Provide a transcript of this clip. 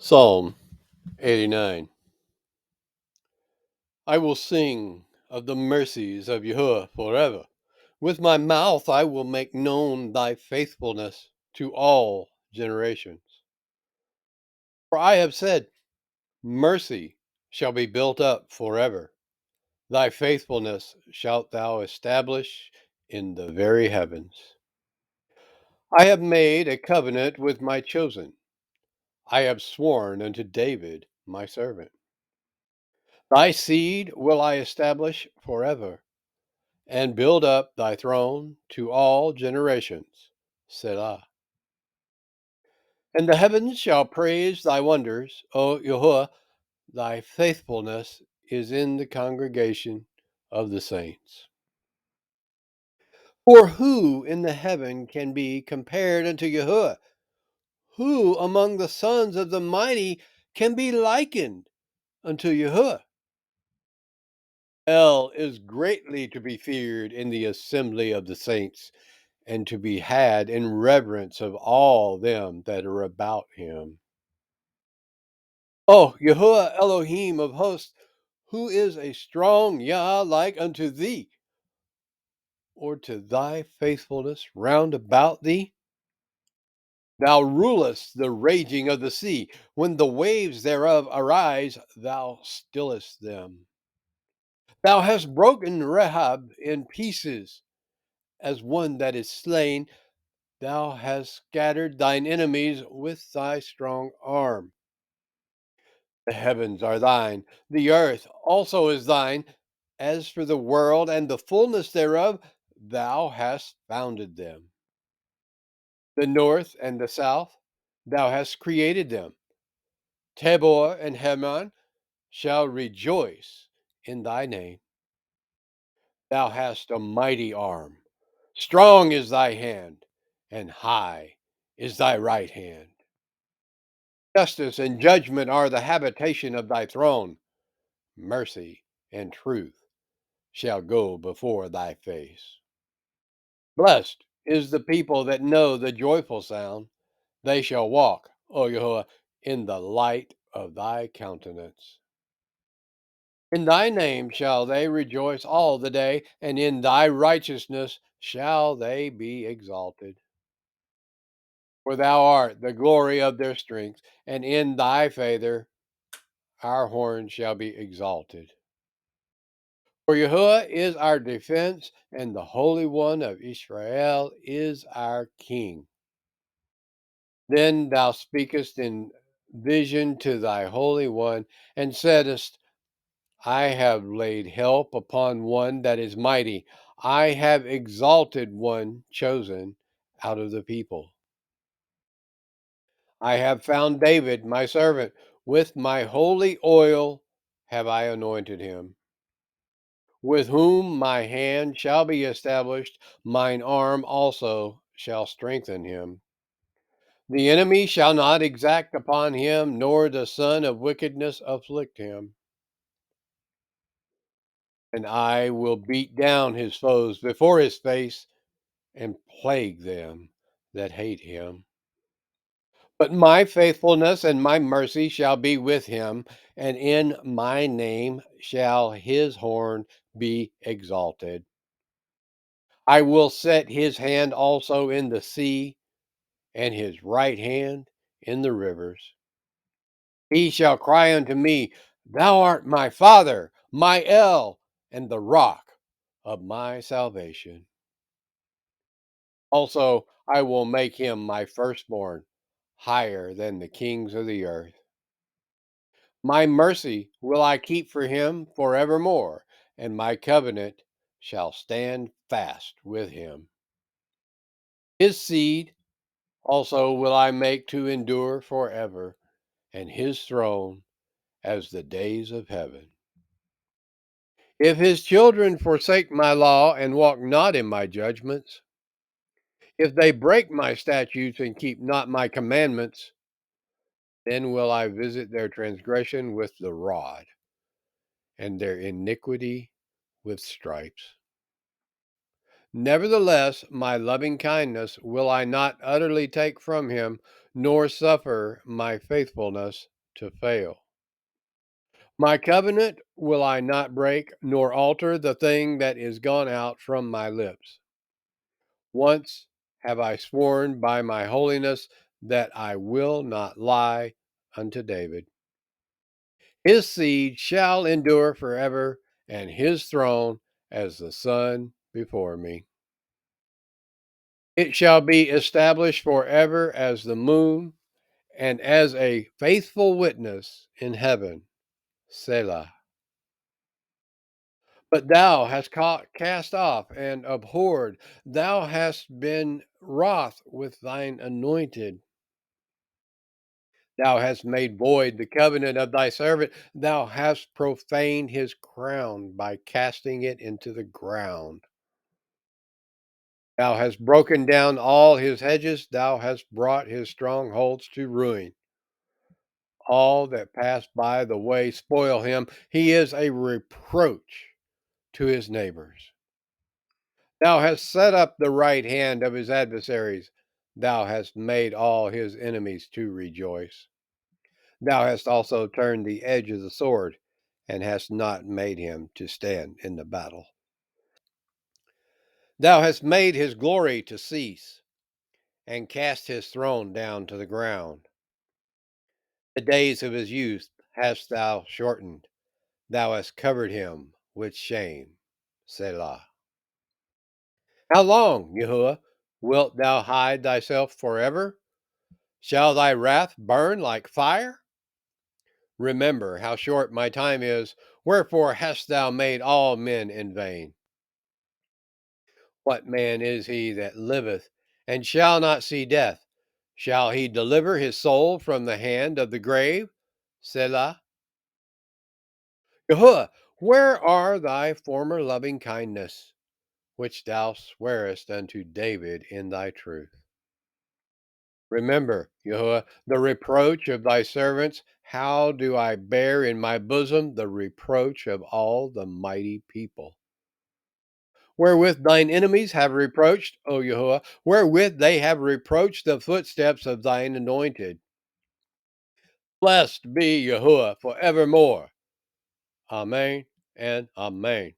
Psalm 89. I will sing of the mercies of Yahuwah forever. With my mouth I will make known thy faithfulness to all generations. For I have said, mercy shall be built up forever. Thy faithfulness shalt thou establish in the very heavens. I have made a covenant with my chosen. I have sworn unto David my servant. Thy seed will I establish forever, and build up thy throne to all generations. Selah. And the heavens shall praise thy wonders, O Yahuwah, thy faithfulness is in the congregation of the saints. For who in the heaven can be compared unto Yahuwah? Who among the sons of the mighty can be likened unto Yahuwah? El is greatly to be feared in the assembly of the saints, and to be had in reverence of all them that are about him. O Yahuwah Elohim of hosts, who is a strong Yah like unto thee, or to thy faithfulness round about thee? Thou rulest the raging of the sea. When the waves thereof arise, thou stillest them. Thou hast broken Rahab in pieces as one that is slain. Thou hast scattered thine enemies with thy strong arm. The heavens are thine, the earth also is thine. As for the world and the fullness thereof, thou hast founded them. The north and the south, thou hast created them. Tabor and Hermon shall rejoice in thy name. Thou hast a mighty arm. Strong is thy hand, and high is thy right hand. Justice and judgment are the habitation of thy throne. Mercy and truth shall go before thy face. Blessed is the people that know the joyful sound. They shall walk, O Yahuwah, in the light of thy countenance. In thy name shall they rejoice all the day, and in thy righteousness shall they be exalted. For thou art the glory of their strength, and in thy favor our horn shall be exalted. For Yahuwah is our defense, and the Holy One of Israel is our King. Then thou speakest in vision to thy Holy One, and saidst, I have laid help upon one that is mighty. I have exalted one chosen out of the people. I have found David, my servant. With my holy oil have I anointed him. With whom my hand shall be established, mine arm also shall strengthen him. The enemy shall not exact upon him, nor the son of wickedness afflict him. And I will beat down his foes before his face, and plague them that hate him. But my faithfulness and my mercy shall be with him, and in my name shall his horn be exalted. I will set his hand also in the sea, and his right hand in the rivers. He shall cry unto me, Thou art my Father, my El, and the rock of my salvation. Also, I will make him my firstborn, higher than the kings of the earth. My mercy will I keep for him forevermore, and my covenant shall stand fast with him. His seed also will I make to endure forever, and his throne as the days of heaven. If his children forsake my law and walk not in my judgments, if they break my statutes and keep not my commandments, then will I visit their transgression with the rod, and their iniquity with stripes. Nevertheless, my loving kindness will I not utterly take from him, nor suffer my faithfulness to fail. My covenant will I not break, nor alter the thing that is gone out from my lips. Once have I sworn by my holiness that I will not lie unto David. His seed shall endure forever, and his throne as the sun before me. It shall be established forever as the moon, and as a faithful witness in heaven. Selah. But thou hast cast off and abhorred, thou hast been wroth with thine anointed. Thou hast made void the covenant of thy servant. Thou hast profaned his crown by casting it into the ground. Thou hast broken down all his hedges. Thou hast brought his strongholds to ruin. All that pass by the way spoil him. He is a reproach to his neighbors. Thou hast set up the right hand of his adversaries. Thou hast made all his enemies to rejoice. Thou hast also turned the edge of the sword, and hast not made him to stand in the battle. Thou hast made his glory to cease, and cast his throne down to the ground. The days of his youth hast thou shortened. Thou hast covered him with shame. Selah. How long, Yahuwah, wilt thou hide thyself forever? Shall thy wrath burn like fire? Remember how short my time is. Wherefore hast thou made all men in vain? What man is he that liveth and shall not see death? Shall he deliver his soul from the hand of the grave? Selah. Yahuwah, where are thy former loving kindness, which thou swearest unto David in thy truth? Remember, Yahuwah, the reproach of thy servants. How do I bear in my bosom the reproach of all the mighty people? Wherewith thine enemies have reproached, O Yahuwah, wherewith they have reproached the footsteps of thine anointed. Blessed be Yahuwah forevermore. Amen and Amen.